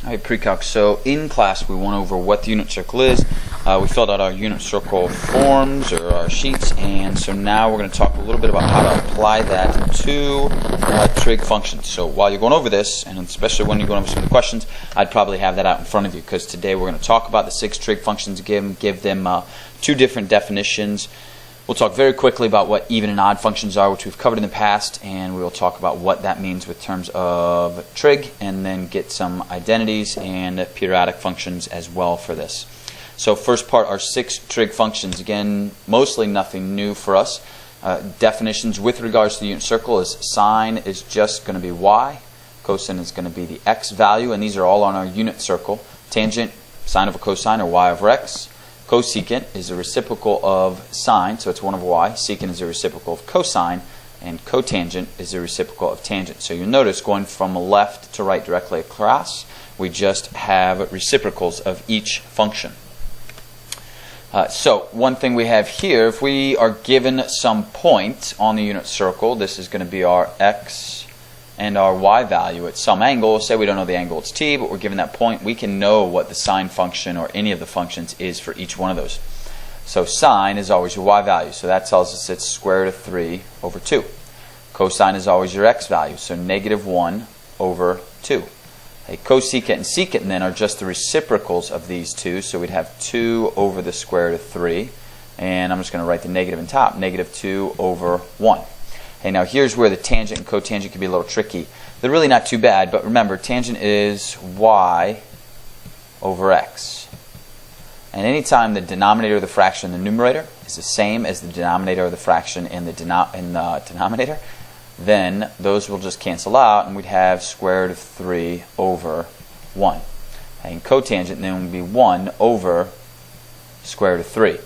Alright, pre-calc. So in class we went over what the unit circle is. We filled out our unit circle forms or our sheets, and so now we're going to talk a little bit about how to apply that to trig functions. So while you're going over this, and especially when you're going over some of the questions, I'd probably have that out in front of you, because today we're going to talk about the 6 trig functions, give them 2 different definitions. We'll talk very quickly about what even and odd functions are, which we've covered in the past, and we will talk about what that means with terms of trig, and then get some identities and periodic functions as well for this. So first part, our 6 trig functions. Again, mostly nothing new for us. Definitions with regards to the unit circle is sine is just going to be y, cosine is going to be the x value, and these are all on our unit circle. Tangent, sine over cosine, or y over x. Cosecant is a reciprocal of sine, so it's 1 over y. Secant is a reciprocal of cosine, and cotangent is a reciprocal of tangent. So you'll notice going from left to right directly across, we just have reciprocals of each function. So one thing we have here, if we are given some point on the unit circle, this is going to be our x and our y value at some angle. Say we don't know the angle, it's t, but we're given that point, we can know what the sine function or any of the functions is for each one of those. So sine is always your y value, so that tells us it's square root of 3 over 2. Cosine is always your x value, so negative 1 over 2. Cosecant and secant then are just the reciprocals of these two, so we'd have 2 over the square root of 3, and I'm just going to write the negative on top, negative 2 over 1. Okay, now here's where the tangent and cotangent can be a little tricky. They're really not too bad, but remember, tangent is y over x. And anytime the denominator of the fraction in the numerator is the same as the denominator of the fraction in the denominator, then those will just cancel out, and we'd have square root of 3 over 1. And cotangent then would be 1 over square root of 3.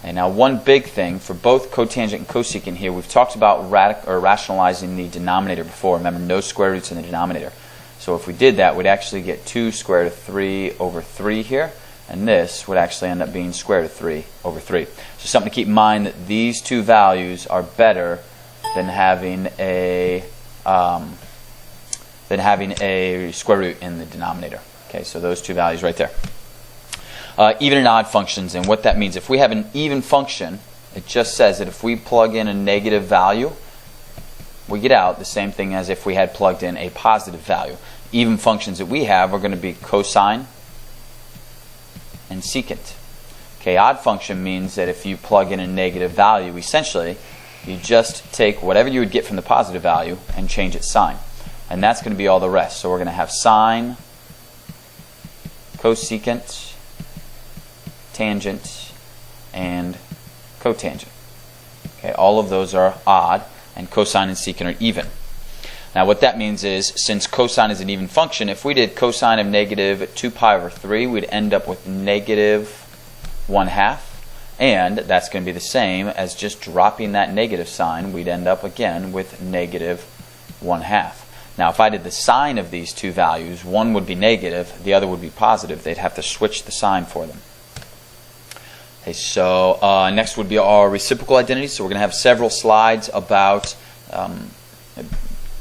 And now one big thing for both cotangent and cosecant here, we've talked about rationalizing the denominator before. Remember, no square roots in the denominator. So if we did that, we'd actually get 2 square root of 3 over 3 here, and this would actually end up being square root of 3 over 3. So something to keep in mind, that these two values are better than having a square root in the denominator. Okay, so those two values right there. Even and odd functions, and what that means. If we have an even function, it just says that if we plug in a negative value, we get out the same thing as if we had plugged in a positive value. Even functions that we have are going to be cosine and secant. Okay, odd function means that if you plug in a negative value, essentially, you just take whatever you would get from the positive value and change its sign. And that's going to be all the rest. So we're going to have sine, cosecant, tangent, and cotangent. Okay, all of those are odd, and cosine and secant are even. Now what that means is, since cosine is an even function, if we did cosine of negative 2 pi over 3, we'd end up with negative 1/2, and that's going to be the same as just dropping that negative sign. We'd end up again with negative 1/2. Now if I did the sign of these two values, one would be negative, the other would be positive. They'd have to switch the sign for them. Okay, so next would be our reciprocal identities. So we're going to have several slides about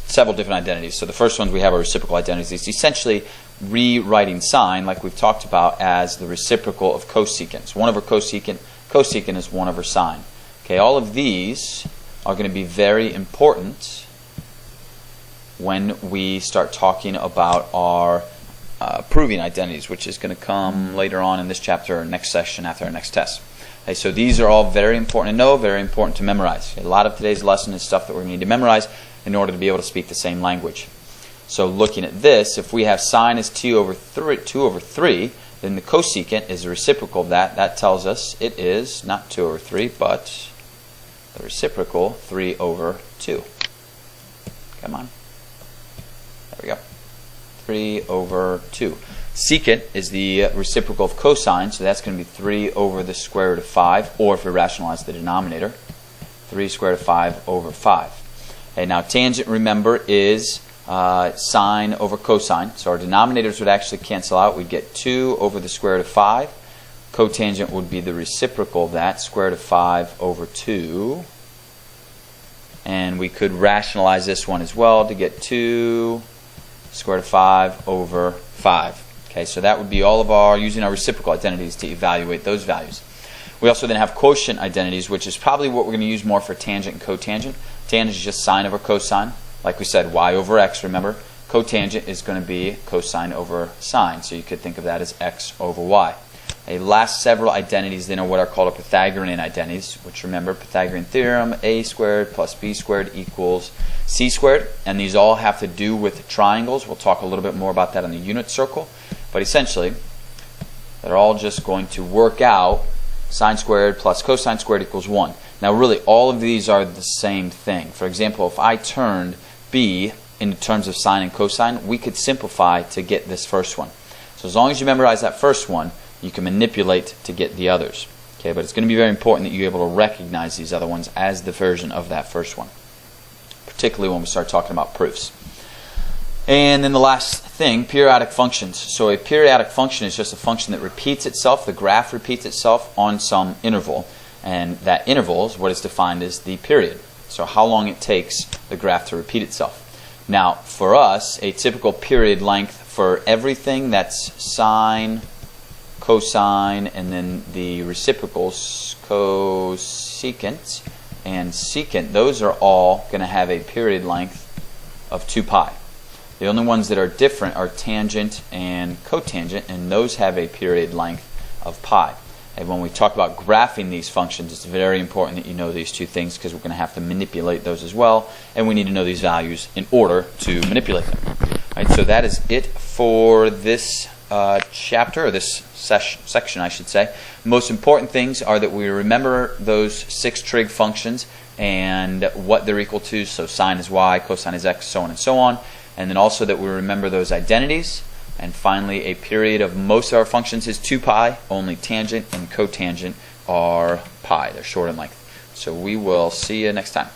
several different identities. So the first ones we have are reciprocal identities. It's essentially rewriting sine, like we've talked about, as the reciprocal of cosecant. So 1 over cosecant, cosecant is 1 over sine. Okay, all of these are going to be very important when we start talking about our proving identities, which is going to come later on in this chapter or next session after our next test. Okay, so these are all very important to know, very important to memorize. A lot of today's lesson is stuff that we're going to need to memorize in order to be able to speak the same language. So looking at this, if we have sine is 2 over 3, then the cosecant is a reciprocal of that. That tells us it is not 2 over 3, but the reciprocal 3 over 2. Come on. There we go. 3 over 2. Secant is the reciprocal of cosine, so that's going to be 3 over the square root of 5, or if we rationalize the denominator, 3 square root of 5 over 5. Okay, now tangent, remember, is sine over cosine, so our denominators would actually cancel out. We'd get 2 over the square root of 5. Cotangent would be the reciprocal of that, square root of 5 over 2. And we could rationalize this one as well to get 2 square root of 5 over 5. Okay, so that would be all of our using our reciprocal identities to evaluate those values. We also then have quotient identities, which is probably what we're going to use more for tangent and cotangent. Tangent is just sine over cosine. Like we said, y over x, remember. Cotangent is going to be cosine over sine, so you could think of that as x over y. The last several identities then are what are called Pythagorean identities, which remember Pythagorean theorem, a squared plus b squared equals c squared, and these all have to do with triangles. We'll talk a little bit more about that on the unit circle, but essentially they're all just going to work out sine squared plus cosine squared equals 1. Now really all of these are the same thing. For example, if I turned b in terms of sine and cosine, we could simplify to get this first one. So as long as you memorize that first one, you can manipulate to get the others. Okay, but it's going to be very important that you're able to recognize these other ones as the version of that first one, particularly when we start talking about proofs. And then the last thing, periodic functions. So a periodic function is just a function that repeats itself, the graph repeats itself on some interval, and that interval is what is defined as the period. So how long it takes the graph to repeat itself. Now, for us, a typical period length for everything that's sine, cosine, and then the reciprocals, cosecant and secant, those are all going to have a period length of 2 pi. The only ones that are different are tangent and cotangent, and those have a period length of pi. And when we talk about graphing these functions, it's very important that you know these two things, because we're going to have to manipulate those as well, and we need to know these values in order to manipulate them. All right, so that is it for this chapter, or this section, I should say. Most important things are that we remember those 6 trig functions and what they're equal to. So sine is y, cosine is x, so on and so on. And then also that we remember those identities. And finally, a period of most of our functions is 2 pi. Only tangent and cotangent are pi. They're short in length. So we will see you next time.